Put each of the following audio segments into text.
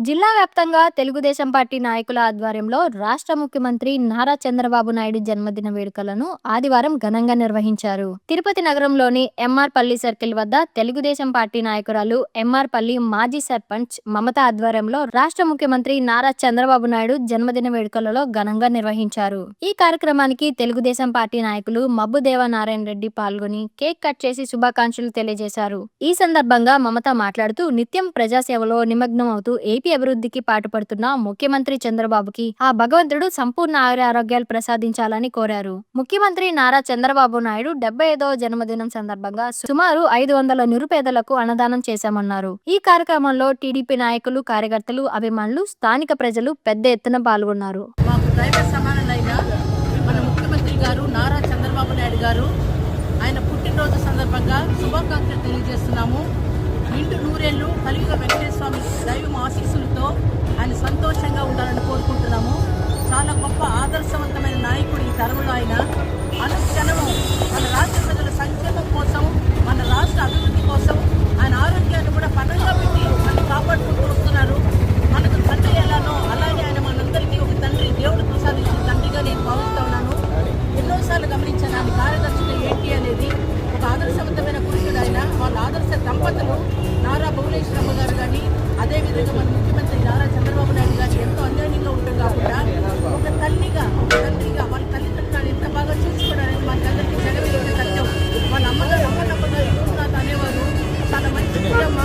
జిల్లా వ్యాప్తంగా తెలుగుదేశం పార్టీ నాయకుల ఆధ్వర్యంలో రాష్ట్ర ముఖ్యమంత్రి నారా చంద్రబాబు నాయుడు జన్మదిన వేడుకలను ఆదివారం ఘనంగా నిర్వహించారు. తిరుపతి నగరంలోని ఎంఆర్ పల్లి సర్కిల్ వద్ద తెలుగుదేశం పార్టీ నాయకురాలు ఎంఆర్ పల్లి మాజీ సర్పంచ్ మమత ఆధ్వర్యంలో రాష్ట్ర ముఖ్యమంత్రి నారా చంద్రబాబు నాయుడు జన్మదిన వేడుకలలో ఘనంగా నిర్వహించారు. ఈ కార్యక్రమానికి తెలుగుదేశం పార్టీ నాయకులు మబ్బు దేవనారాయణ రెడ్డి పాల్గొని కేక్ కట్ చేసి శుభాకాంక్షలు తెలియజేశారు. ఈ సందర్భంగా మమత మాట్లాడుతూ నిత్యం ప్రజాసేవలో నిమగ్నం అవుతూ ఏపీ అభివృద్ధికి పాటుపడుతున్న ముఖ్యమంత్రి చంద్రబాబుకి ఆ భగవంతుడు సంపూర్ణ ఆరోగ్యాలు ప్రసాదించాలని కోరారు. ముఖ్యమంత్రి నారా చంద్రబాబు నాయుడు 75వ జన్మదినం సందర్భంగా సుమారు 500 నిరుపేదలకు అన్నదానం చేశామన్నారు. ఈ కార్యక్రమంలో టీడీపీ నాయకులు, కార్యకర్తలు, అభిమానులు, స్థానిక ప్రజలు పెద్ద ఎత్తున పాల్గొన్నారు. మన ముఖ్యమంత్రి గారు నారా చంద్రబాబు నాయుడు గారు ఆయన పుట్టినరోజు సందర్భంగా శుభాకాంక్షలు తెలియజేస్తున్నాము. నిండు నూరేళ్లు కలియుగ వెంకటేశ్వర స్వామి దైవం ఆశీస్సులతో ఆయన సంతోషంగా ఉండాలని కోరుకుంటున్నాము. చాలా గొప్ప ఆదర్శవంతమైన నాయకుడు ఈ తరంలో ఆయన. అనుక్షణము మన రాష్ట్ర ప్రజల సంక్షేమం కోసం, మన రాష్ట్ర అభివృద్ధి కోసం ఆయన ఆరోగ్యాన్ని కూడా పనంగా పెట్టి మనం కాపాడుకుంటూ వస్తున్నారు. మనకు తండ్రి ఎలానో అలాగే ఆయన మనందరికీ ఒక తండ్రి, దేవుడు ప్రసాదించిన తండ్రిగా నేను భావిస్తూ ఉన్నాను. ఎన్నోసార్లు గమనించాను ఆయన కార్యదర్శిగా ఏంటి అనేది. ఒక ఆదర్శవంతమైన పురుషుడు ఆయన. వాళ్ళ ఆదర్శ దంపతులు నారా భువనేశ్వరమ్మ గారు కానీ, అదేవిధంగా మన ముఖ్యమంత్రి నారా చంద్రబాబు నాయుడు గారు ఎంతో అన్యాయంగా ఉంటుంది కాకుండా ఒక తల్లిగా, ఒక తండ్రిగా వాళ్ళ తల్లిదండ్రులను ఎంత బాగా చూసుకోవడానికి మనకందరికీ జగన్ సత్యం. వాళ్ళ అమ్మగారు యువనాథ్ అనేవారు. చాలా మంచి కుటుంబ,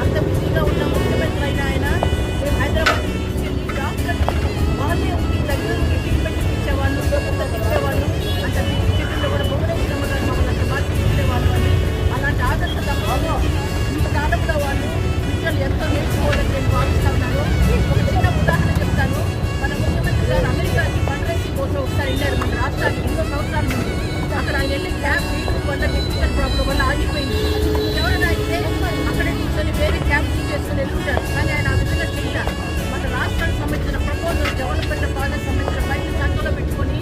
అంత బిజీగా ఉన్న ముఖ్యమంత్రి అయిన ఆయన హైదరాబాద్ తీసుకెళ్ళి డాక్టర్ వాళ్ళే దగ్గర ట్రీట్మెంట్ ఇచ్చేవాళ్ళు, ఇచ్చేవాళ్ళు. అంత బిజీ షెడ్యూల్లో కూడా భువనేశ్వరమ్మ గారు మమ్మల్ని అంత బాగా చూసేవాళ్ళు అని. అలాంటి ఆదర్శ దంపతులు ఈ కాలంలో వాళ్ళు పిల్లలు ఎంతో నేర్చుకోవాలని నేను భావిస్తా ఉన్నాను. ఒక చిన్న ఉదాహరణ చెప్తాను. మన ముఖ్యమంత్రి గారు అమెరికాకి ఫండ్ రైజింగ్ కోసం ఒకసారి వెళ్ళారు. మన రాష్ట్రానికి ఎన్నో సంవత్సరాల ముందు అక్కడ ఆయన వెళ్ళి క్యాంప్ వల్ల టెక్నికల్ ప్రాబ్లం వల్ల ఆగిపోయింది. ఎవరైనా అయితే అక్కడే కూర్చొని వేరే క్యాంప్ చేసుకుని వెళ్ళుంటారు. కానీ ఆయన ఆ విధంగా చేశారు. మన రాష్ట్రానికి సంబంధించిన ప్రపోజల్ డెవలప్మెంట్ ప్రాజెక్ట్ సంబంధించిన పైన సంఖ్యలో పెట్టుకొని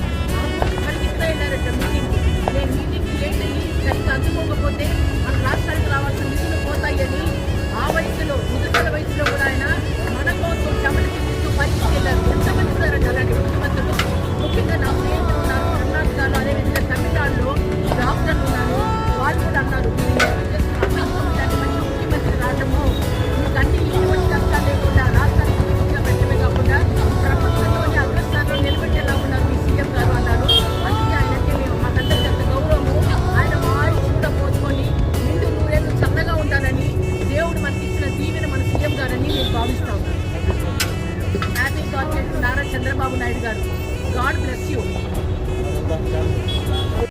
మళ్ళీ ఇక్కడ వెళ్ళారంట మీటింగ్. నేను మీటింగ్కి లేట్ అయ్యి సరిగ్గా అందుకోకపోతే మన రాష్ట్రానికి రావాల్సిన నిధులు పోతాయని ఆ వయసులో, ముదుకల వయసులో కూడా ఆయన మన కోసం చెమటకి చుట్టూ పైకి వెళ్ళారు. ఎంతమంది ఉన్నారండి అలాంటి ముఖ్యమంత్రులు. ముఖ్యంగా నా స్నేహితులు ఉన్నారు కర్ణాటకలో, అదేవిధంగా తమిళనాడులో డాక్టర్లు ఉన్నారు. వాళ్ళు కూడా అన్నారు ఇలాంటి మంచి ముఖ్యమంత్రి రావడము మీకు అన్ని ఎటువంటి కష్టాలు లేకుండా రాష్ట్రానికి పూర్తిగా పెట్టడమే కాకుండా ప్రపంచంలోని అగ్రస్థానంలో నిలబెట్టేలా ఉన్నారు మీ సీఎం గారు అన్నారు. అందుకే ఆయనకి మేము మాకందరికీ అంత గౌరవము. ఆయన మా ఆయుష్ కూడా పోసుకొని నిండు నూరేళ్ళు చల్లగా ఉండాలని దేవుడు మనకి ఇచ్చిన దీవెన మన సీఎం గారని నేను భావిస్తాను. Happy birthday to Nara Chandrababu Naidu garu. God bless you.